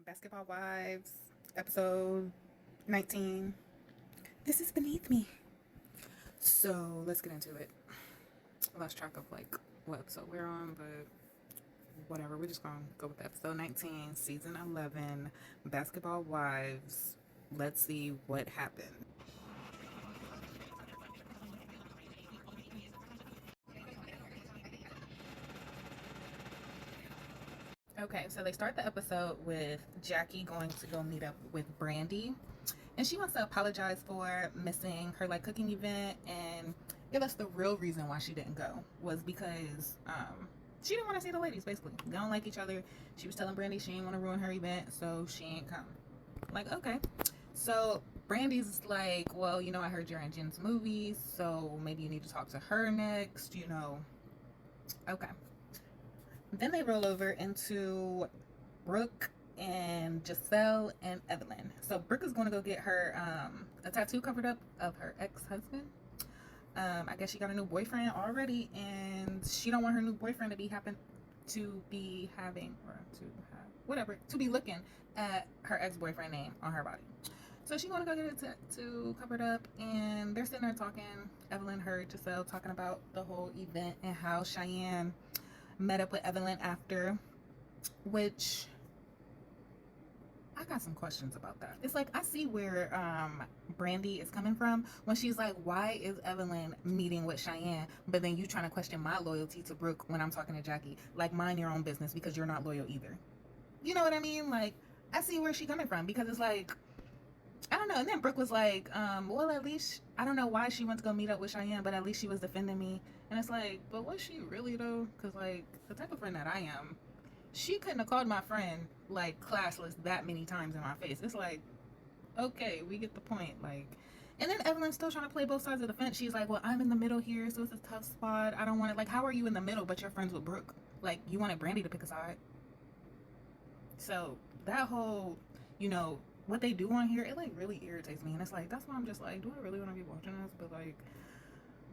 Basketball Wives, episode 19. This is beneath me. So let's get into it. I lost track of what episode we're on, but whatever. We're just gonna go with episode 19, season 11, Basketball Wives. Let's see what happened. Okay, so they start the episode with Jackie going to go meet up with Brandy, and she wants to apologize for missing her cooking event and give us the real reason why she didn't go was because she didn't want to see the ladies. Basically, they don't like each other. She was telling Brandy she didn't want to ruin her event, so she ain't come. Okay. So Brandy's like, well, I heard you're in Jen's movies, so maybe you need to talk to her next. Okay. Then they roll over into Brooke and Giselle and Evelyn. So Brooke is going to go get her a tattoo covered up of her ex-husband. I guess she got a new boyfriend already, and she don't want her new boyfriend to be looking at her ex-boyfriend name on her body. So she's gonna go get a tattoo covered up, and they're sitting there talking. Evelyn heard Giselle talking about the whole event and how Cheyenne met up with Evelyn after, which I got some questions about that. It's like I see where Brandy is coming from when she's like, why is Evelyn meeting with Cheyenne, but then you trying to question my loyalty to Brooke when I'm talking to Jackie? Like, mind your own business because you're not loyal either. You know what I mean? Like, I see where she's coming from because it's like, I don't know. And then Brooke was like, well, at least I don't know why she went to go meet up with Cheyenne, but at least she was defending me. And it's like, but was she really though? Because the type of friend that I am, she couldn't have called my friend classless that many times in my face. It's like, okay, we get the point. And then Evelyn's still trying to play both sides of the fence. She's like, well, I'm in the middle here, so it's a tough spot. I don't want it. How are you in the middle, but you're friends with Brooke? You wanted Brandy to pick a side. So that whole, what they do on here, it really irritates me. And it's like, that's why I'm just like, do I really want to be watching this? But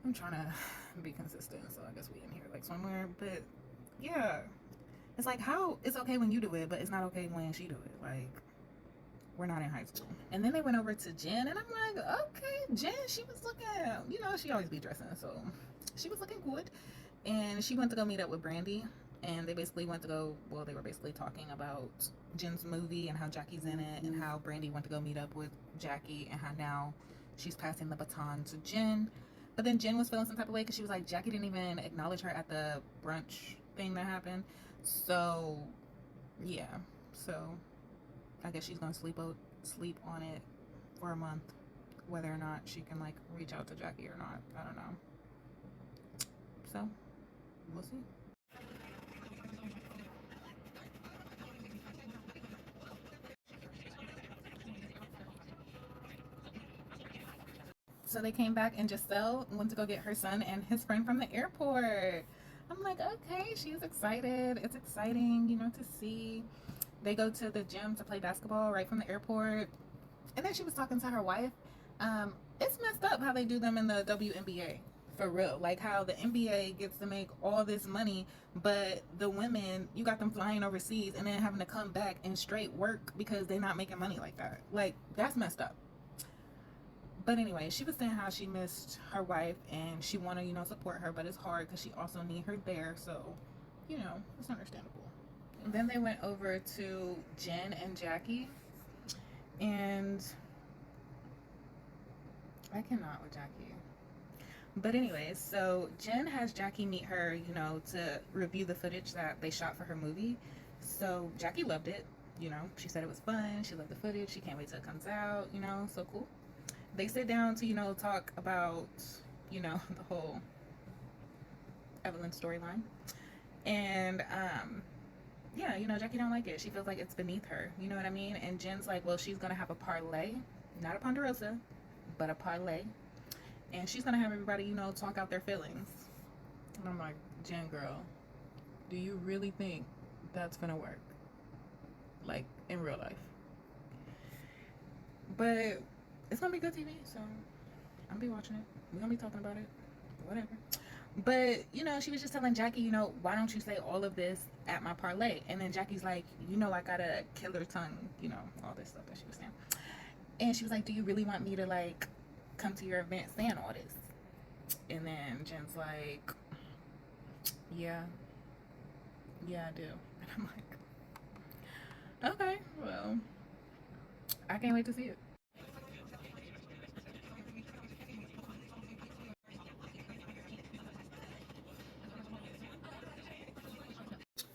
I'm trying to be consistent, so I guess we in here somewhere. But yeah, it's like, how it's okay when you do it, but it's not okay when she do it. We're not in high school. And then they went over to Jen, and I'm like, okay, Jen, she was looking, she always be dressing, so she was looking good. And she went to go meet up with Brandy, and they basically they were basically talking about Jen's movie and how Jackie's in it, and how Brandy went to go meet up with Jackie, and how now she's passing the baton to Jen. But then Jen was feeling some type of way because she was like, Jackie didn't even acknowledge her at the brunch thing that happened. So yeah, so I guess she's gonna sleep on it for a month, whether or not she can reach out to Jackie or not. I don't know. So we'll see. So they came back, and Giselle went to go get her son and his friend from the airport. I'm like, okay, she's excited. It's exciting, to see. They go to the gym to play basketball right from the airport. And then she was talking to her wife. It's messed up how they do them in the WNBA. For real. How the NBA gets to make all this money, but the women, you got them flying overseas and then having to come back and straight work because they're not making money like that. That's messed up. But anyway, she was saying how she missed her wife and she want to, support her, but it's hard because she also need her there. So, it's understandable. And then they went over to Jen and Jackie, and I cannot with Jackie. But anyways, so Jen has Jackie meet her, to review the footage that they shot for her movie. So Jackie loved it. She said it was fun. She loved the footage. She can't wait till it comes out. So cool. They sit down to talk about the whole Evelyn storyline, and yeah, Jackie don't like it. She feels like it's beneath her. You know what I mean? And Jen's like, well, she's gonna have a parlay, not a Ponderosa, but a parlay, and she's gonna have everybody talk out their feelings. And I'm like, Jen, girl, do you really think that's gonna work in real life? But it's gonna be good TV, so I'm gonna be watching it. We're gonna be talking about it. Whatever. But, you know, she was just telling Jackie, you know, why don't you say all of this at my parlay? And then Jackie's like, you know, I got a killer tongue, you know, all this stuff that she was saying. And she was like, do you really want me to, like, come to your event saying all this? And then Jen's like, yeah, yeah, I do. And I'm like, okay, well, I can't wait to see it.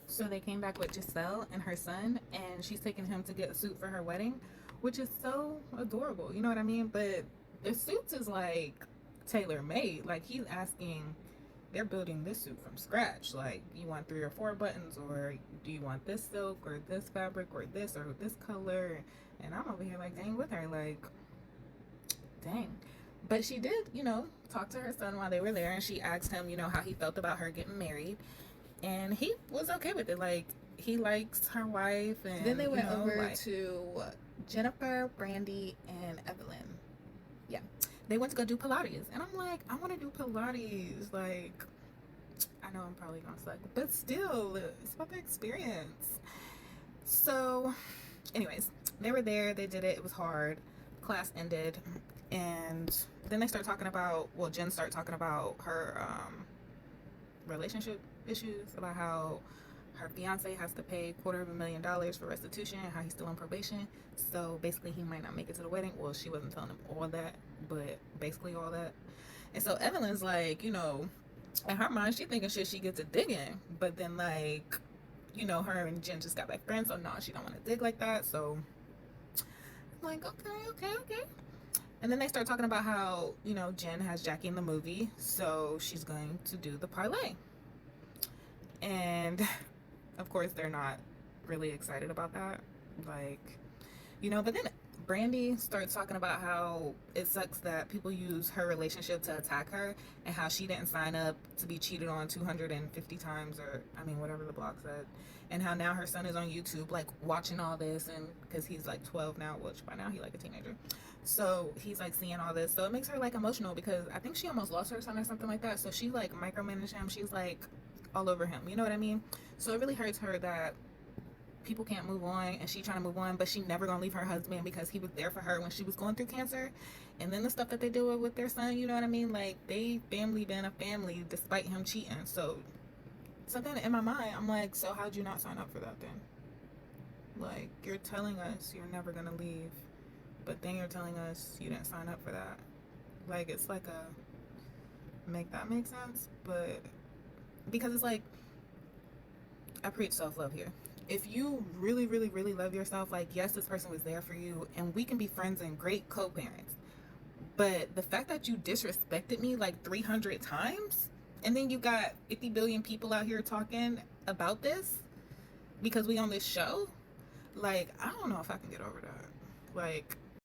So they came back with Giselle and her son, and she's taking him to get a suit for her wedding, which is so adorable. You know what I mean? But the suits is like tailor made. Like he's asking, they're building this suit from scratch. Like, you want 3 or 4 buttons, or do you want this silk, or this fabric, or this color? And I'm over here like, dang, with her, like, dang. But she did, you know, talk to her son while they were there, and she asked him, you know, how he felt about her getting married, and he was okay with it. Like, he likes her wife. And then they went over like, to Jennifer, Brandy, and Evelyn. Yeah, they went to go do Pilates, and I'm like, I want to do Pilates. Like, I know I'm probably gonna suck, but still, it's about the experience. So, anyways, they were there, they did it, it was hard. Class ended, and then they start talking about, well, Jen started talking about her relationship issues, about how her fiance has to pay $250,000 for restitution, and how he's still on probation. So basically, he might not make it to the wedding. Well, she wasn't telling him all that, but basically all that. And so Evelyn's like, you know, in her mind, she thinking shit she gets to dig in. But then, like, you know, her and Jen just got back friends, so no, she don't want to dig like that. So I'm like, okay. And then they start talking about how, you know, Jen has Jackie in the movie, so she's going to do the parlay. And of course, they're not really excited about that. Like, you know, but then Brandy starts talking about how it sucks that people use her relationship to attack her, and how she didn't sign up to be cheated on 250 times, or I mean, whatever the blog said. And how now her son is on YouTube, like, watching all this, and because he's like 12 now, which by now he's like a teenager. So he's like seeing all this. So it makes her like emotional, because I think she almost lost her son or something like that. So she like micromanaged him. She's like all over him. You know what I mean? So it really hurts her that people can't move on, and she trying to move on, but she never gonna leave her husband, because he was there for her when she was going through cancer. And then the stuff that they do with their son, you know what I mean? Like, they family been a family despite him cheating. So then in my mind, I'm like, so how'd you not sign up for that then? Like, you're telling us you're never gonna leave, but then you're telling us you didn't sign up for that. Like, it's like a, make that make sense? But because it's like, I preach self-love here. If you really, really, really love yourself, like, yes, this person was there for you, and we can be friends and great co-parents. But the fact that you disrespected me like 300 times, and then you got 50 billion people out here talking about this because we on this show, like, I don't know if I can get over that. Like,